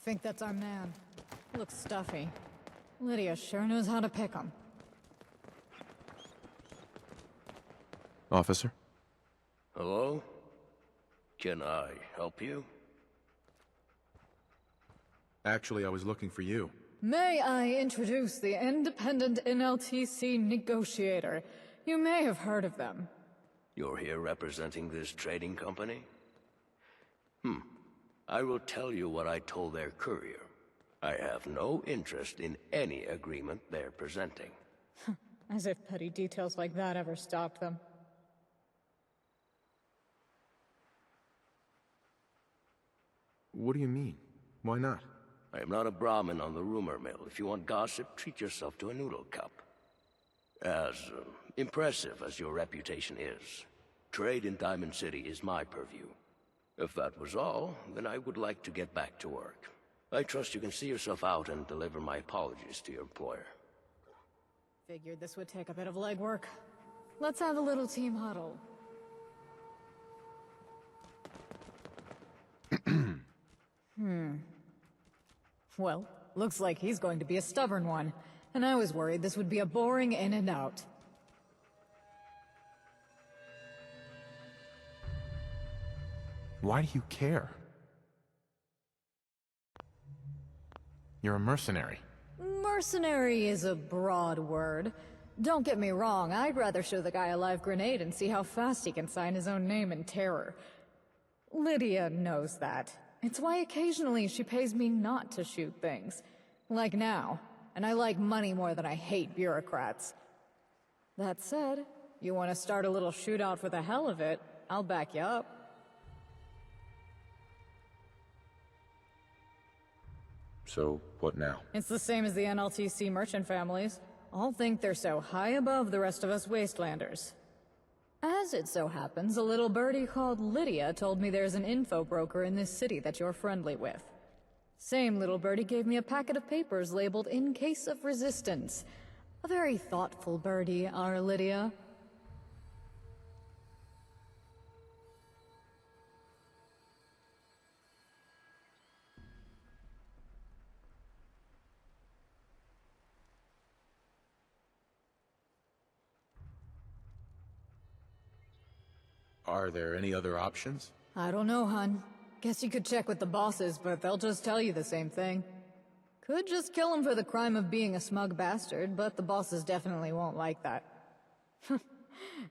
I think that's our man. Looks stuffy. Lydia sure knows how to pick him. Officer? Hello? Can I help you? Actually, I was looking for you. May I introduce the independent NLTC negotiator? You may have heard of them. You're here representing this trading company? I will tell you what I told their courier. I have no interest in any agreement they're presenting. As if petty details like that ever stopped them. What do you mean? Why not? I am not a Brahmin on the rumor mill. If you want gossip, treat yourself to a noodle cup. As impressive as your reputation is, trade in Diamond City is my purview. If that was all, then I would like to get back to work. I trust you can see yourself out and deliver my apologies to your employer. Figured this would take a bit of legwork. Let's have a little team huddle. Well, looks like he's going to be a stubborn one, and I was worried this would be a boring in and out. Why do you care? You're a mercenary. Mercenary is a broad word. Don't get me wrong, I'd rather show the guy a live grenade and see how fast he can sign his own name in terror. Lydia knows that. It's why occasionally she pays me not to shoot things. Like now. And I like money more than I hate bureaucrats. That said, you want to start a little shootout for the hell of it, I'll back you up. So, what now? It's the same as the NLTC merchant families. All think they're so high above the rest of us wastelanders. As it so happens, a little birdie called Lydia told me there's an info broker in this city that you're friendly with. Same little birdie gave me a packet of papers labeled "In Case of Resistance." A very thoughtful birdie, our Lydia. Are there any other options? I don't know, hun. Guess you could check with the bosses, but they'll just tell you the same thing. Could just kill him for the crime of being a smug bastard, but the bosses definitely won't like that.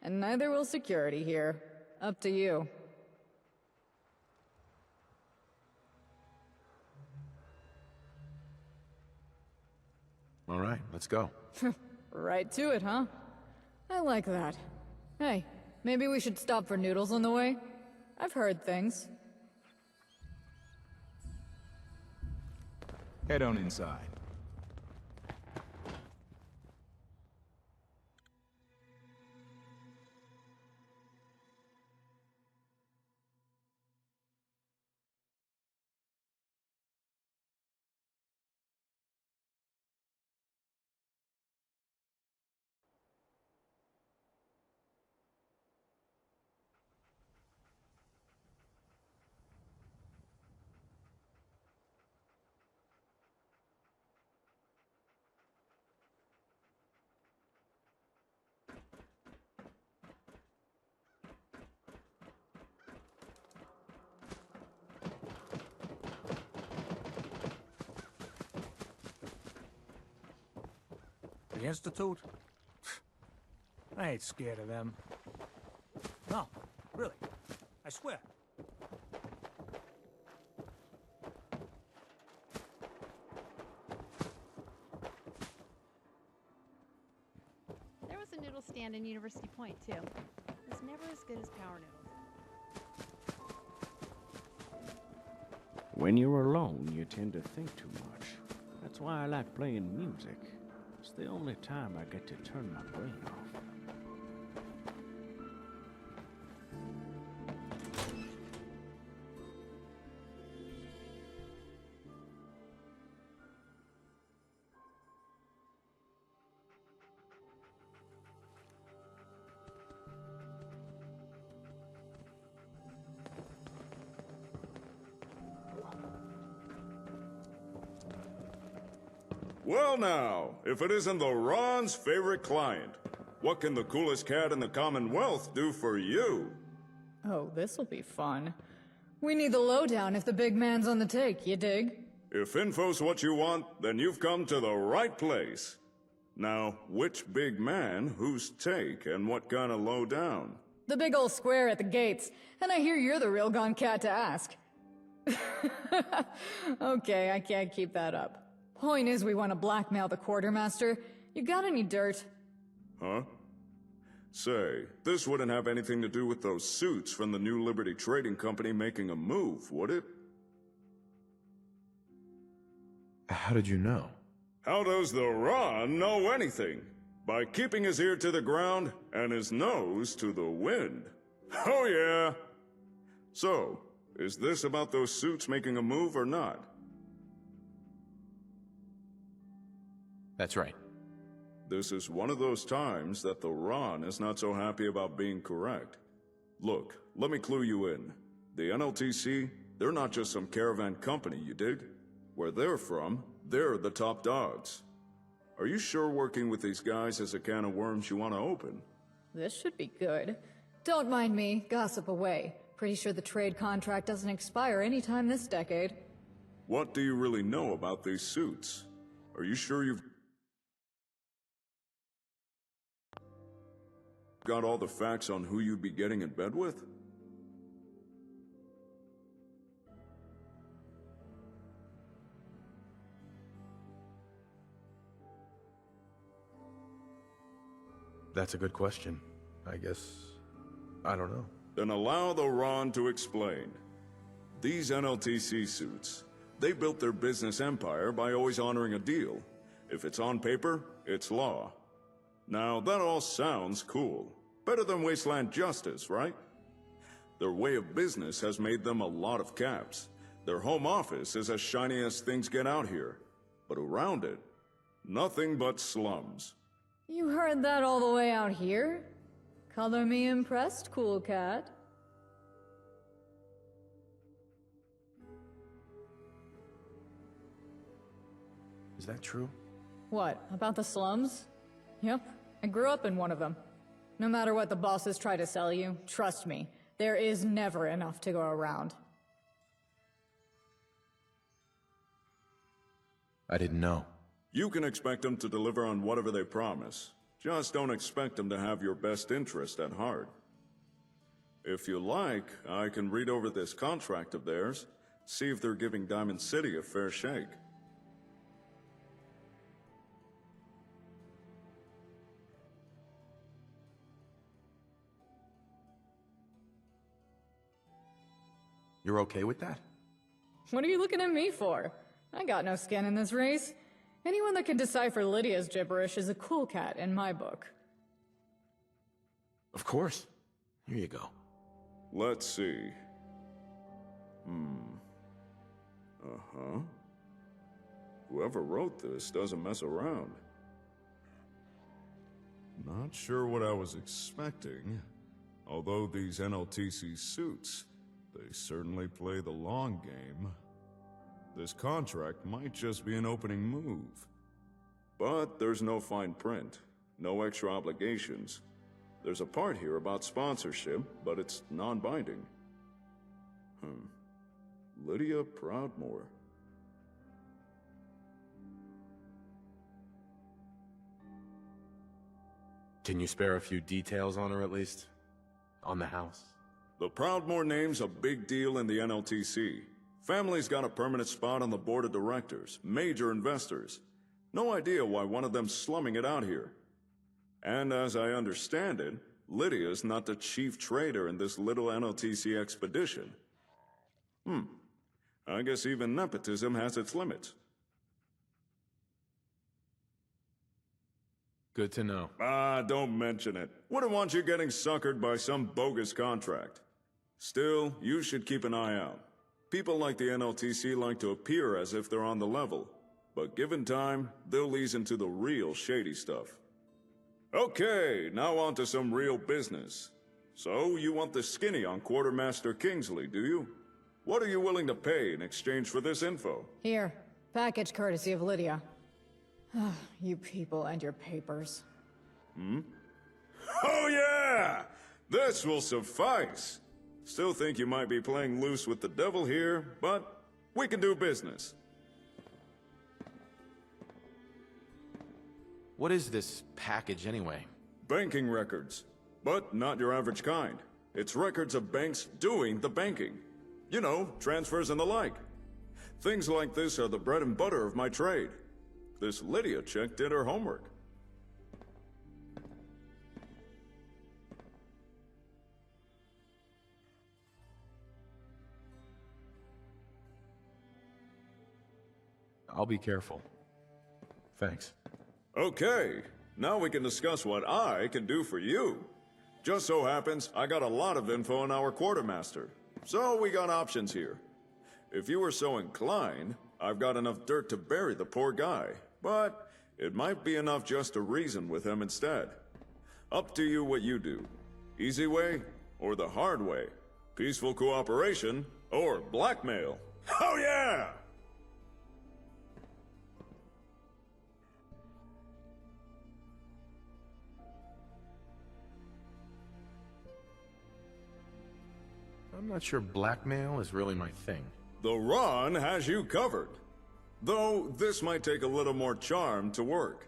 And neither will security here. Up to you. All right, let's go. Right to it, huh? I like that. Hey, maybe we should stop for noodles on the way? I've heard things. Head on inside. The Institute? I ain't scared of them. No, really. I swear. There was a noodle stand in University Point, too. It was never as good as Power Noodles. When you're alone, you tend to think too much. That's why I like playing music. It's the only time I get to turn my brain off. Well now, if it isn't the Ron's favorite client, what can the coolest cat in the Commonwealth do for you? Oh, this'll be fun. We need the lowdown if the big man's on the take, you dig? If info's what you want, then you've come to the right place. Now, which big man, whose take, and what kind of lowdown? The big old square at the gates, and I hear you're the real gone cat to ask. Okay, I can't keep that up. Point is, we want to blackmail the quartermaster. You got any dirt? Huh? Say, this wouldn't have anything to do with those suits from the New Liberty Trading Company making a move, would it? How did you know? How does the Ron know anything? By keeping his ear to the ground and his nose to the wind. Oh yeah! So, is this about those suits making a move or not? That's right. This is one of those times that the Ron is not so happy about being correct. Look, let me clue you in. The NLTC, they're not just some caravan company, you dig? Where they're from, they're the top dogs. Are you sure working with these guys is a can of worms you want to open? This should be good. Don't mind me, gossip away. Pretty sure the trade contract doesn't expire anytime this decade. What do you really know about these suits? Are you sure you've got all the facts on who you'd be getting in bed with? That's a good question. I guess... I don't know. Then allow the Ron to explain. These NLTC suits, they built their business empire by always honoring a deal. If it's on paper, it's law. Now, that all sounds cool. Better than wasteland justice, right? Their way of business has made them a lot of caps. Their home office is as shiny as things get out here. But around it, nothing but slums. You heard that all the way out here? Color me impressed, cool cat. Is that true? What, about the slums? Yep, I grew up in one of them. No matter what the bosses try to sell you, trust me, There is never enough to go around. I didn't know. You can expect them to deliver on whatever they promise. Just don't expect them to have your best interest at heart. If you like, I can read over this contract of theirs, see if they're giving Diamond City a fair shake. You're okay with that? What are you looking at me for? I got no skin in this race. Anyone that can decipher Lydia's gibberish is a cool cat in my book. Of course. Here you go. Let's see. Uh-huh. Whoever wrote this doesn't mess around. Not sure what I was expecting. Although these NLTC suits, they certainly play the long game. This contract might just be an opening move. But there's no fine print, no extra obligations. There's a part here about sponsorship, but it's non-binding. Lydia Proudmoore. Can you spare a few details on her at least? On the house? The Proudmoore name's a big deal in the NLTC. Family's got a permanent spot on the board of directors, major investors. No idea why one of them's slumming it out here. And as I understand it, Lydia's not the chief trader in this little NLTC expedition. I guess even nepotism has its limits. Good to know. Don't mention it. Wouldn't want you getting suckered by some bogus contract. Still, you should keep an eye out. People like the NLTC like to appear as if they're on the level, but given time, they'll ease into the real shady stuff. Okay, now on to some real business. So, you want the skinny on Quartermaster Kingsley, do you? What are you willing to pay in exchange for this info? Here, package courtesy of Lydia. You people and your papers. Oh yeah! This will suffice! Still think you might be playing loose with the devil here, but we can do business. What is this package anyway? Banking records. But not your average kind. It's records of banks doing the banking. You know, transfers and the like. Things like this are the bread and butter of my trade. This Lydia chick did her homework. I'll be careful. Thanks. Okay, now we can discuss what I can do for you. Just so happens, I got a lot of info on our quartermaster. So we got options here. If you were so inclined, I've got enough dirt to bury the poor guy. But it might be enough just to reason with him instead. Up to you what you do. Easy way or the hard way. Peaceful cooperation or blackmail. Oh yeah! I'm not sure blackmail is really my thing. The Ron has you covered. Though this might take a little more charm to work.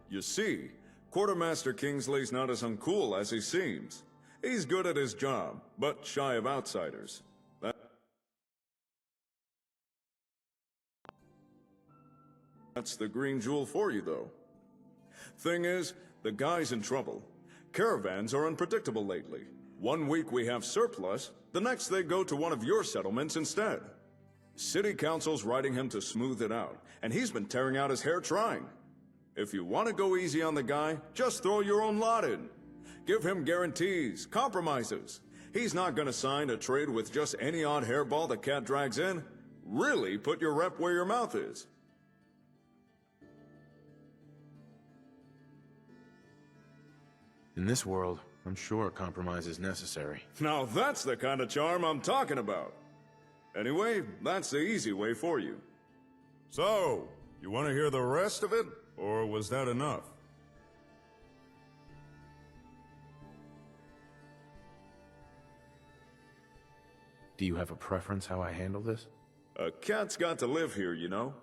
You see, Quartermaster Kingsley's not as uncool as he seems. He's good at his job, but shy of outsiders. That's the green jewel for you, though. Thing is, the guy's in trouble. Caravans are unpredictable lately. One week we have surplus, the next they go to one of your settlements instead. City Council's writing him to smooth it out, and he's been tearing out his hair trying. If you want to go easy on the guy, just throw your own lot in. Give him guarantees, compromises. He's not gonna sign a trade with just any odd hairball the cat drags in. Really put your rep where your mouth is. In this world, I'm sure compromise is necessary. Now that's the kind of charm I'm talking about. Anyway, that's the easy way for you. So, you want to hear the rest of it, or was that enough? Do you have a preference how I handle this? A cat's got to live here, you know.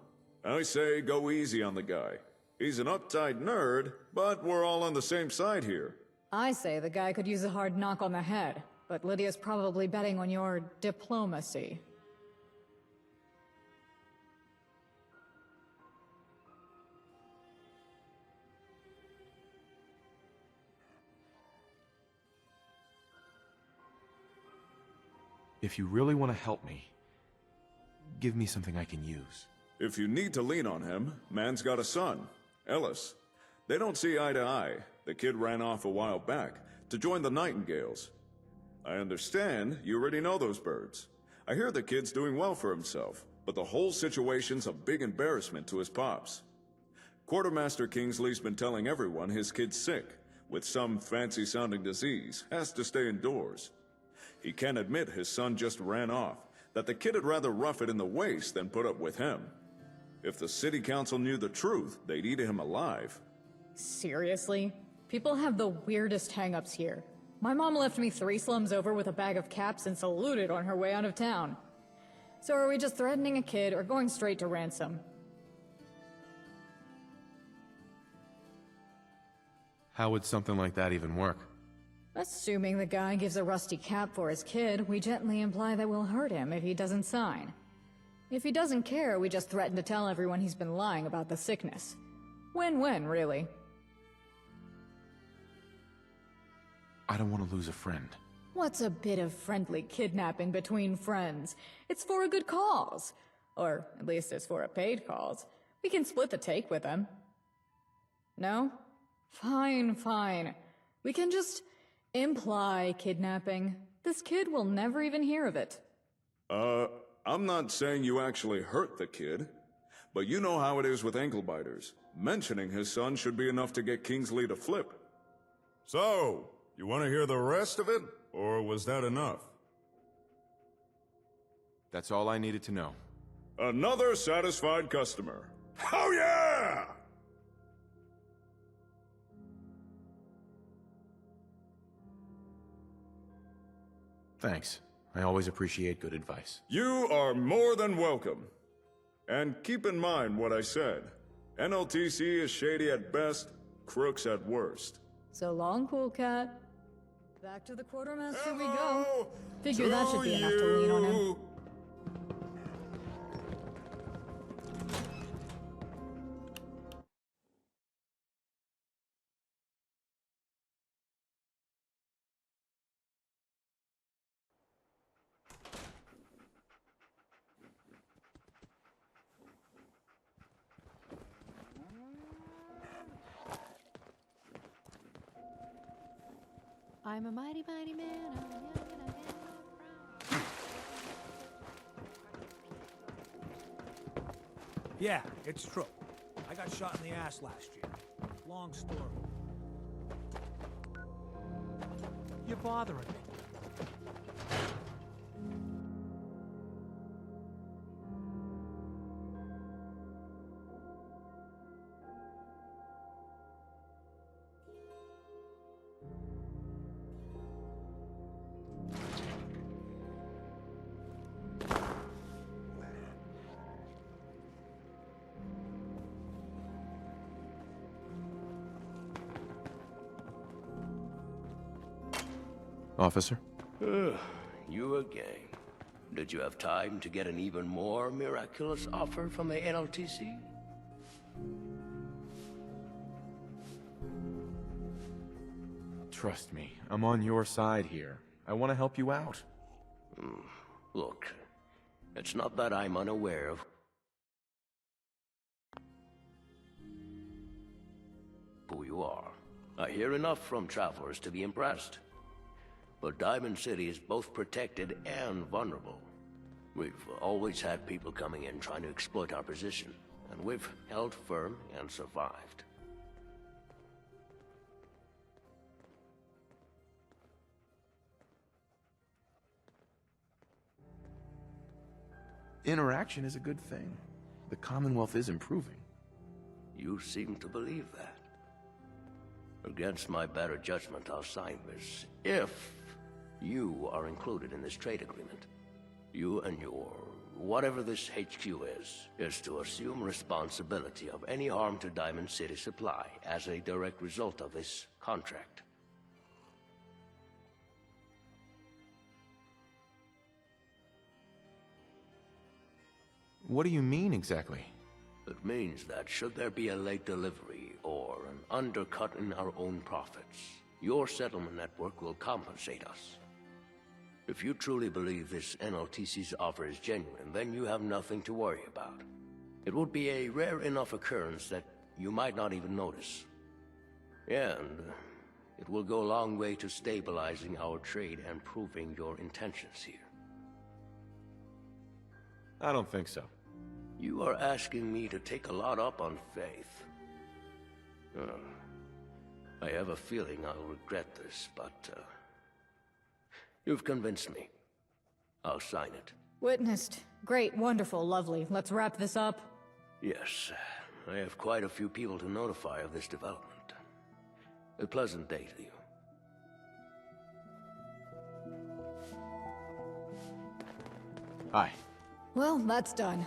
I say go easy on the guy. He's an uptight nerd, but we're all on the same side here. I say the guy could use a hard knock on the head, but Lydia's probably betting on your diplomacy. If you really want to help me, give me something I can use. If you need to lean on him, man's got a son, Ellis. They don't see eye to eye. The kid ran off a while back to join the Nightingales. I understand you already know those birds. I hear the kid's doing well for himself, but the whole situation's a big embarrassment to his pops. Quartermaster Kingsley's been telling everyone his kid's sick, with some fancy-sounding disease, has to stay indoors. He can't admit his son just ran off, that the kid would rather rough it in the waist than put up with him. If the city council knew the truth, they'd eat him alive. Seriously? People have the weirdest hang-ups here. My mom left me 3 slums over with a bag of caps and saluted on her way out of town. So are we just threatening a kid or going straight to ransom? How would something like that even work? Assuming the guy gives a rusty cap for his kid, we gently imply that we'll hurt him if he doesn't sign. If he doesn't care, we just threaten to tell everyone he's been lying about the sickness. Win-win, really. I don't want to lose a friend. What's a bit of friendly kidnapping between friends? It's for a good cause. Or at least it's for a paid cause. We can split the take with him. No? Fine, fine. We can just imply kidnapping. This kid will never even hear of it. I'm not saying you actually hurt the kid, but you know how it is with ankle-biters. Mentioning his son should be enough to get Kingsley to flip. So, you want to hear the rest of it, or was that enough? That's all I needed to know. Another satisfied customer. Oh yeah! Thanks. I always appreciate good advice. You are more than welcome. And keep in mind what I said. NLTC is shady at best, crooks at worst. So long, cool cat. Back to the quartermaster we go. Figure that should be enough to lean on him. I'm a mighty, mighty man. I'm young and I have no pride. Yeah, it's true. I got shot in the ass last year. Long story. You're bothering me. Officer? You again. Did you have time to get an even more miraculous offer from the NLTC? Trust me, I'm on your side here. I want to help you out. Look, it's not that I'm unaware of who you are. I hear enough from travelers to be impressed. But Diamond City is both protected and vulnerable. We've always had people coming in trying to exploit our position, and we've held firm and survived. Interaction is a good thing. The Commonwealth is improving. You seem to believe that. Against my better judgment, I'll sign this, if you are included in this trade agreement. You and your whatever this HQ is to assume responsibility of any harm to Diamond City Supply as a direct result of this contract. What do you mean exactly? It means that should there be a late delivery or an undercut in our own profits, your settlement network will compensate us. If you truly believe this NLTC's offer is genuine, then you have nothing to worry about. It would be a rare enough occurrence that you might not even notice. And it will go a long way to stabilizing our trade and proving your intentions here. I don't think so. You are asking me to take a lot up on faith. I have a feeling I'll regret this, but you've convinced me. I'll sign it. Witnessed. Great, wonderful, lovely. Let's wrap this up. Yes, I have quite a few people to notify of this development. A pleasant day to you. Hi. Well, that's done.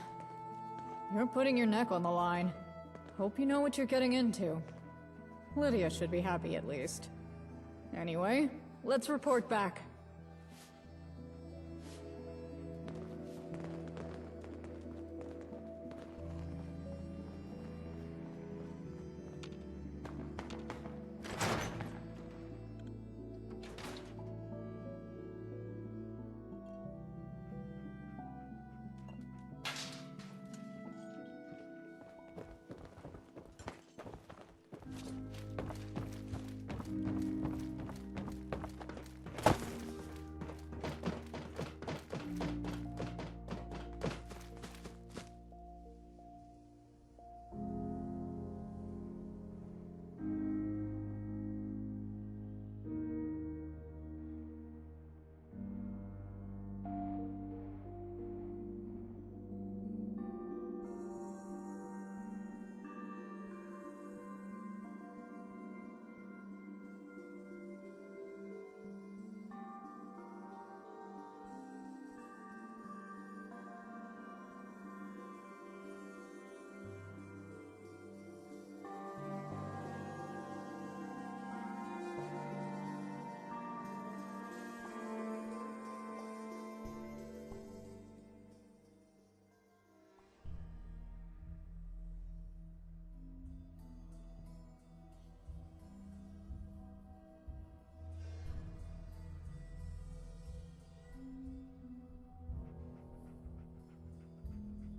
You're putting your neck on the line. Hope you know what you're getting into. Lydia should be happy at least. Anyway, let's report back.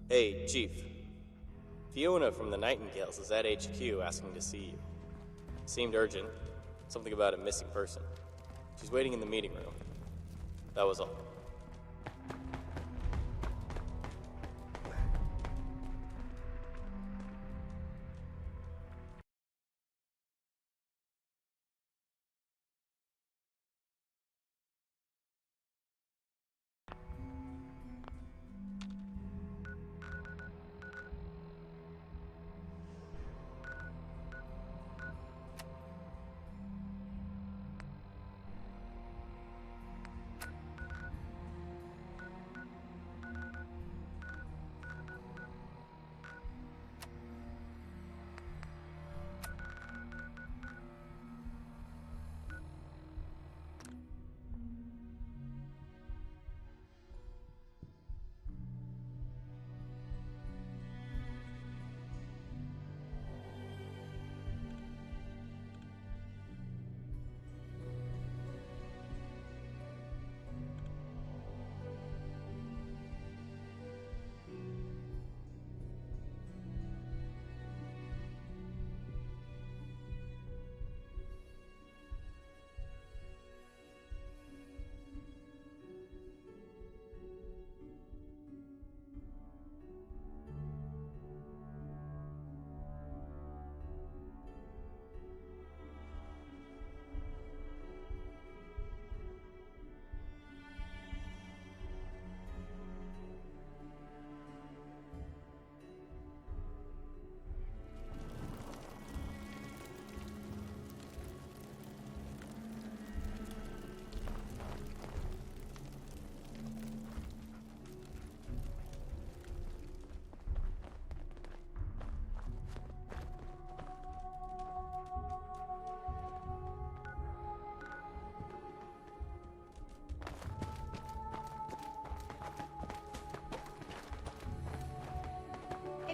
Hey, Chief. Fiona from the Nightingales is at HQ asking to see you. Seemed urgent. Something about a missing person. She's waiting in the meeting room. That was all.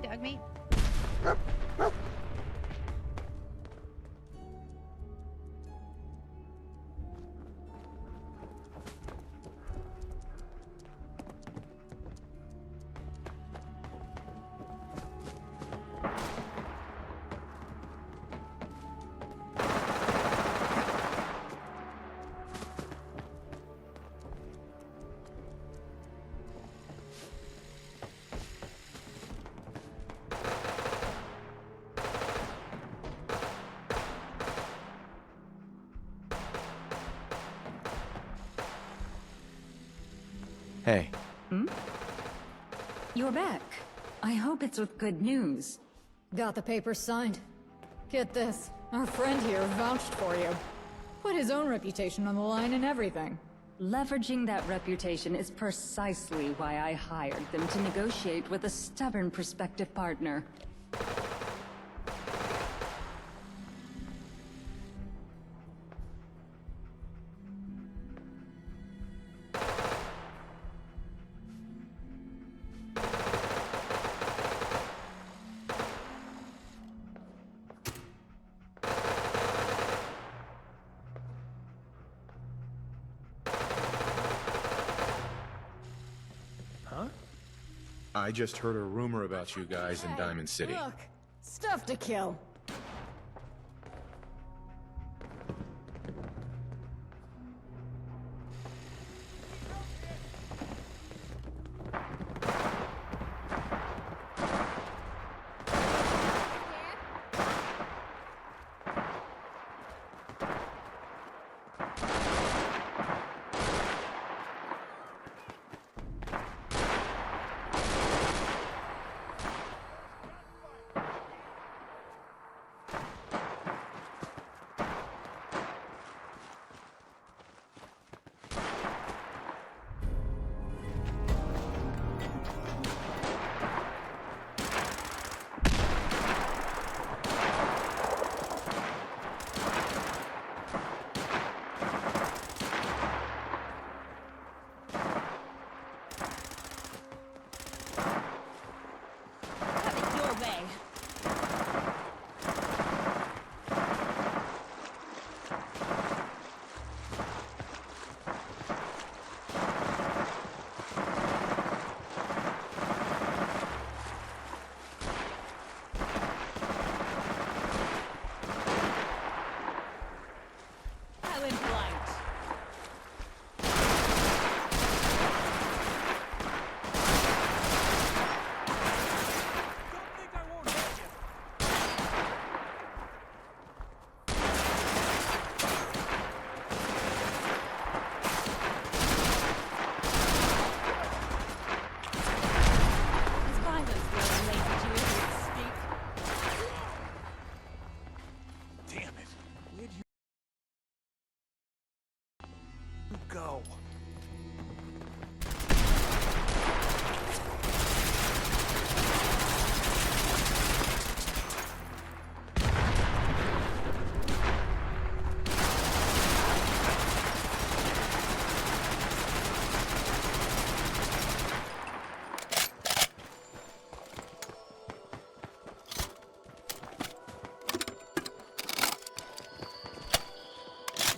dog meat? Hey, You're back. I hope it's with good news. Got the papers signed. Get this, our friend here vouched for you. Put his own reputation on the line and everything. Leveraging that reputation is precisely why I hired them to negotiate with a stubborn prospective partner. I just heard a rumor about you guys in Diamond City. Look, stuff to kill. Go.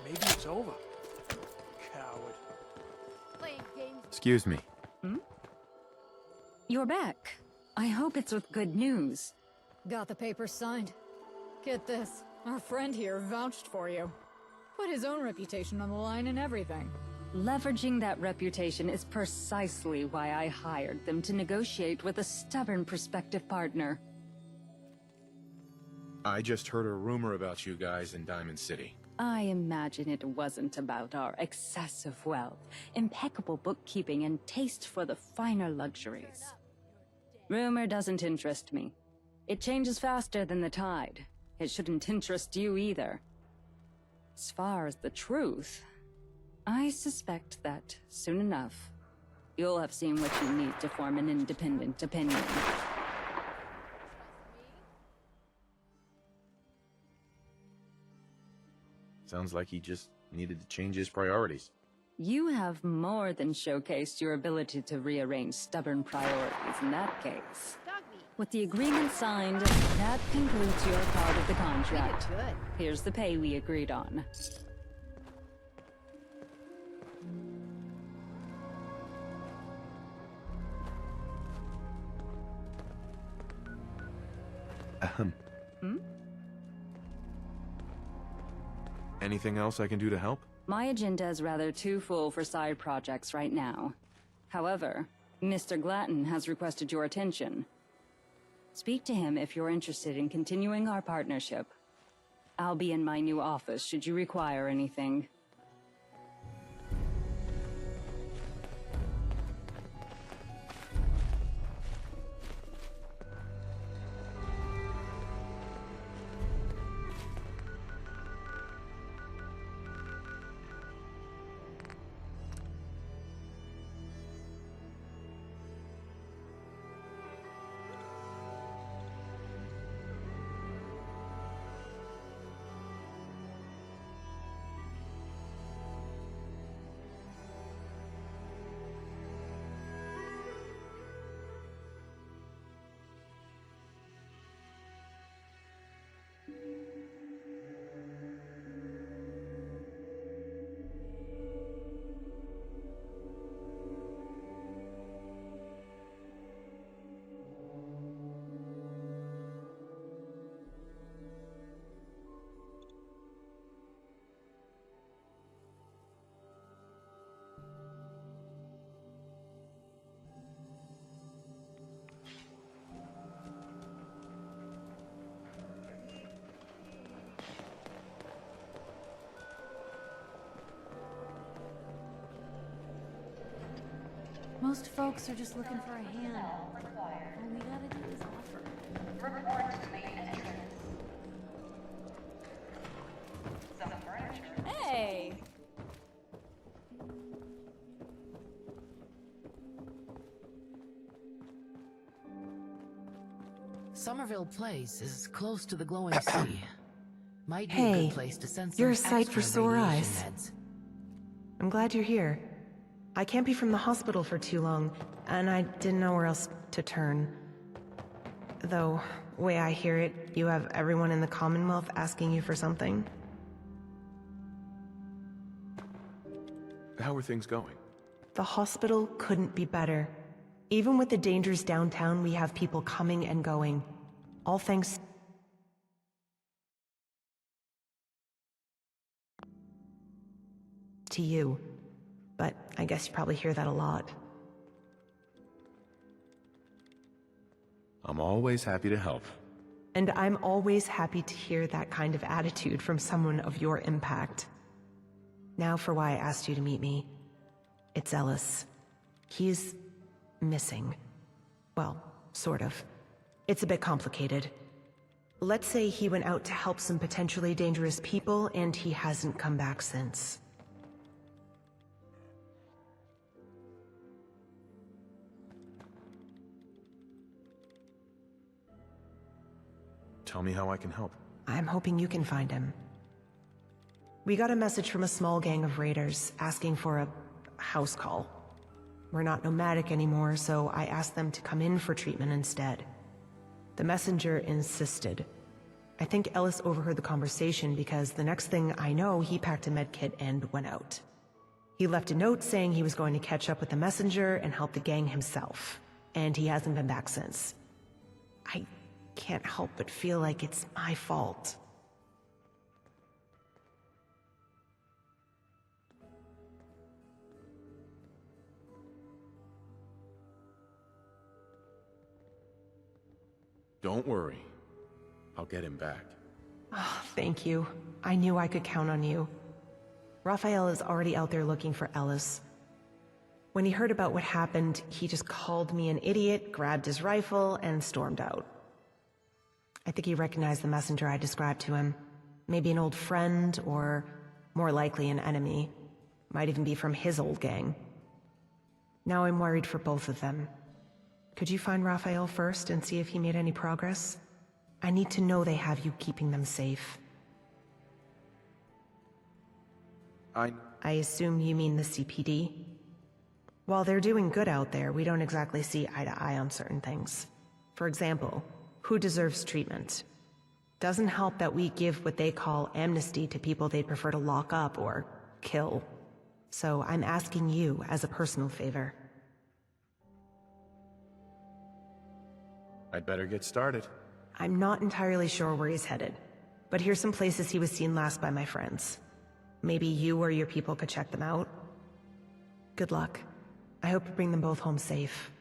Maybe it's over. Coward. Playing games. Excuse me. You're back. I hope it's with good news. Got the papers signed. Get this, our friend here vouched for you. Put his own reputation on the line and everything. Leveraging that reputation is precisely why I hired them to negotiate with a stubborn prospective partner. I just heard a rumor about you guys in Diamond City. I imagine it wasn't about our excessive wealth, impeccable bookkeeping, and taste for the finer luxuries. Rumor doesn't interest me. It changes faster than the tide. It shouldn't interest you either. As far as the truth, I suspect that, soon enough, you'll have seen what you need to form an independent opinion. Sounds like he just needed to change his priorities. You have more than showcased your ability to rearrange stubborn priorities in that case. Dog meat. With the agreement signed, that concludes your part of the contract. We did good. Here's the pay we agreed on. Anything else I can do to help? My agenda is rather too full for side projects right now. However, Mr. Glatton has requested your attention. Speak to him if you're interested in continuing our partnership. I'll be in my new office should you require anything. Most folks are just looking for a hand. All we gotta do is offer. Hey! Somerville Place is close to the glowing sea. Might be a Hey, good place to send some you're a sight extra for sore radiation eyes. meds. I'm glad you're here. I can't be from the hospital for too long, and I didn't know where else to turn. Though, way I hear it, you have everyone in the Commonwealth asking you for something. How are things going? The hospital couldn't be better. Even with the dangers downtown, we have people coming and going. All thanks to you. But I guess you probably hear that a lot. I'm always happy to help. And I'm always happy to hear that kind of attitude from someone of your impact. Now for why I asked you to meet me. It's Ellis. He's missing. Well, sort of. It's a bit complicated. Let's say he went out to help some potentially dangerous people and he hasn't come back since. Tell me how I can help. I'm hoping you can find him. We got a message from a small gang of raiders asking for a house call. We're not nomadic anymore, so I asked them to come in for treatment instead. The messenger insisted. I think Ellis overheard the conversation because the next thing I know, he packed a medkit and went out. He left a note saying he was going to catch up with the messenger and help the gang himself, and he hasn't been back since. I can't help but feel like it's my fault. Don't worry. I'll get him back. Oh, thank you. I knew I could count on you. Raphael is already out there looking for Ellis. When he heard about what happened, he just called me an idiot, grabbed his rifle, and stormed out. I think he recognized the messenger I described to him. Maybe an old friend, or more likely an enemy. Might even be from his old gang. Now I'm worried for both of them. Could you find Raphael first and see if he made any progress? I need to know they have you keeping them safe. I assume you mean the CPD? While they're doing good out there, we don't exactly see eye to eye on certain things. For example, who deserves treatment? Doesn't help that we give what they call amnesty to people they'd prefer to lock up or kill. So I'm asking you as a personal favor. I'd better get started. I'm not entirely sure where he's headed, but here's some places he was seen last by my friends. Maybe you or your people could check them out. Good luck. I hope you bring them both home safe.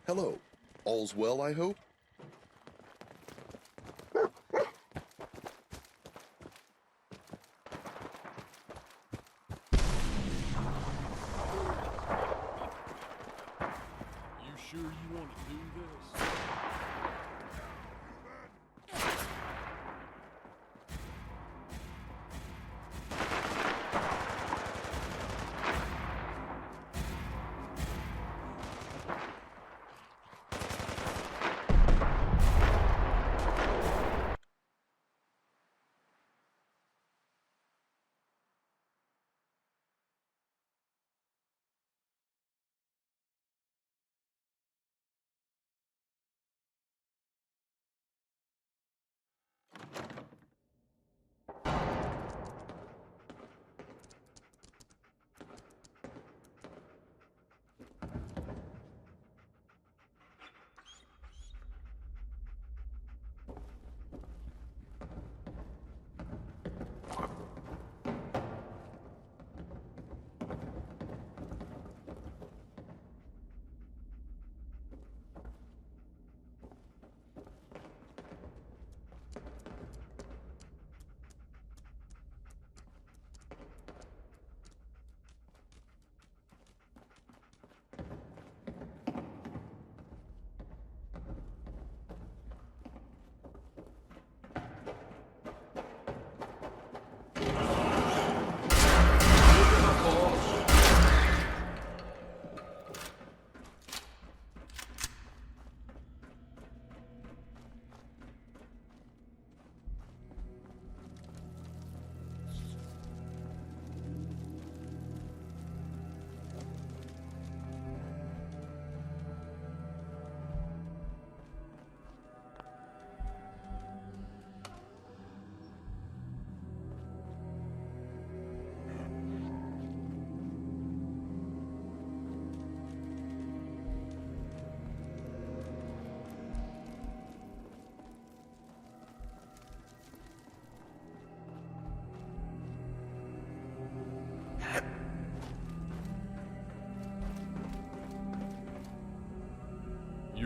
Hello. All's well, I hope? You sure you want to do this?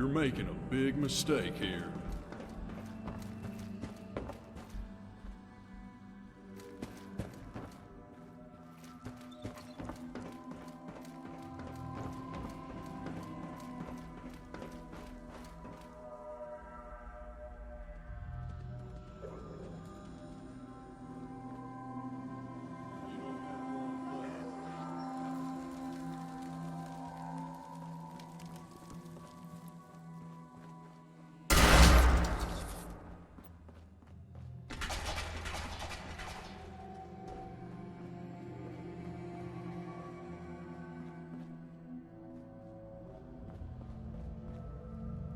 You're making a big mistake here.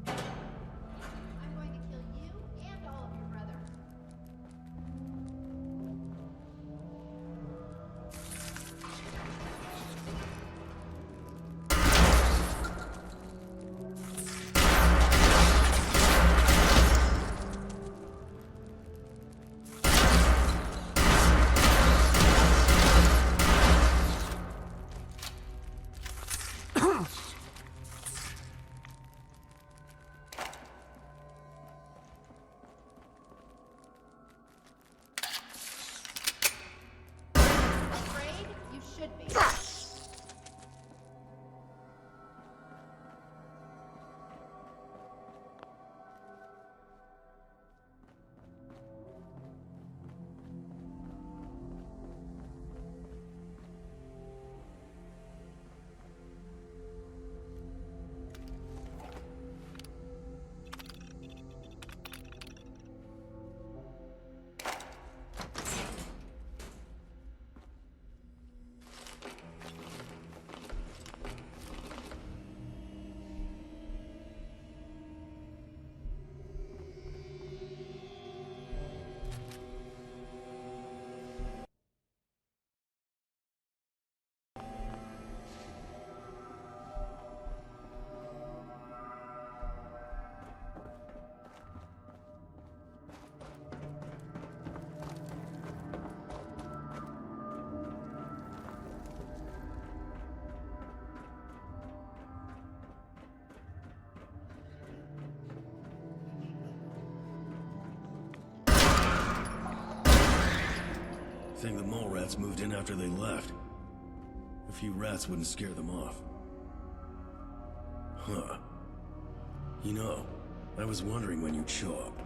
I'm going to kill you and all of your brothers. Afraid? You should be. Think the mole rats moved in after they left. A few rats wouldn't scare them off. Huh. You know, I was wondering when you'd show up.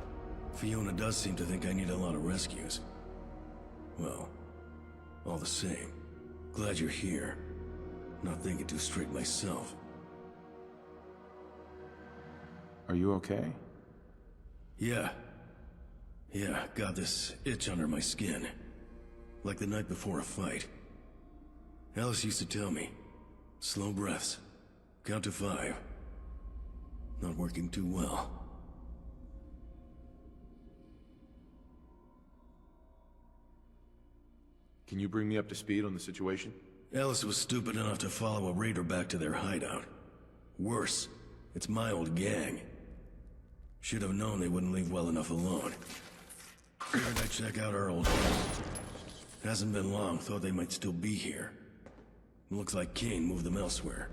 Fiona does seem to think I need a lot of rescues. Well, all the same, glad you're here. Not thinking too straight myself. Are you okay? Yeah. Yeah, got this itch under my skin. Like the night before a fight. Alice used to tell me, slow breaths, count to 5. Not working too well. Can you bring me up to speed on the situation? Alice was stupid enough to follow a raider back to their hideout. Worse, it's my old gang. Should have known they wouldn't leave well enough alone. Figured I'd check out our old home. Hasn't been long, thought they might still be here. Looks like Kane moved them elsewhere.